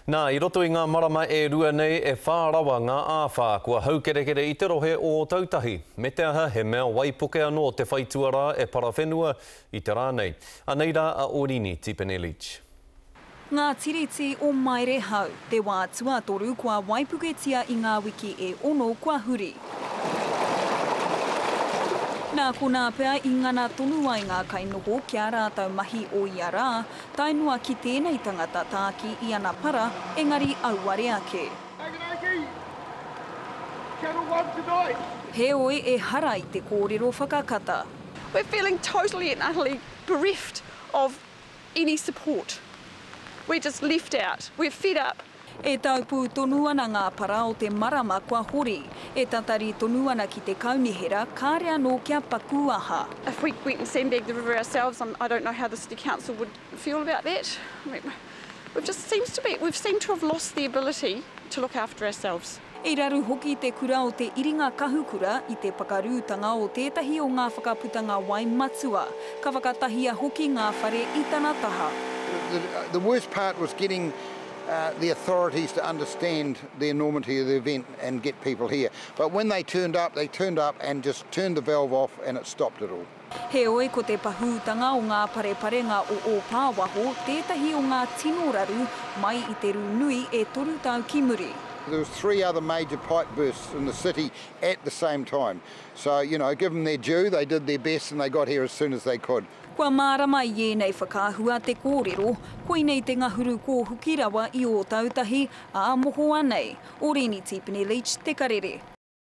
Nā, I roto I ngā marama e rua nei e whārawa ngā āwhā kua haukerekere I te rohe o tautahi. Me te aha he mea waipuke anō te whaituara e parawhenua I te rānei. Aneira a Orini Tipene Leach. Ngā tiriti o Maere Hau, te wā tuatoru kua waipuketia I ngā wiki e ono kua huri. Nā kona pea I ngana tonu ai ngā kainoho kia rātau mahi o ia rā, tainua ki tēnei tangata tāki I ana para, engari auare ake. He oe e hara I te kōrero whakakata. We're feeling totally and utterly bereft of any support. We're just left out. We're fed up. E taupu tonu ana ngā para o te marama kua hori, e tatari tonu ana ki te kaunihera, kāre anō kia pakuaha. If we went and sandbagged the river ourselves, I don't know how the City Council would feel about that. I mean, we've seemed to have lost the ability to look after ourselves. I raru hoki te kura o te iringa kahukura I te pakarūtanga o tētahi o ngā whakaputanga wai matua, ka whakatahia hoki ngā whare I tana taha. The worst part was getting the authorities to understand the enormity of the event and get people here. But when they turned up and just turned the valve off and it stopped it all. He oe ko te pahūtanga o ngā pareparenga o Pāwaho, tētahi o ngā tino raru mai I te runui e toru tau ki muri. There was 3 other major pipe bursts in the city at the same time. So, you know, give them their due, they did their best and they got here as soon as they could. Kua mārama I ēnei whakāhua te kōrero, koinei te ngahuru kō hukirawa I o tautahi, a moho anei. Orini Tipene Leach, Te Karere.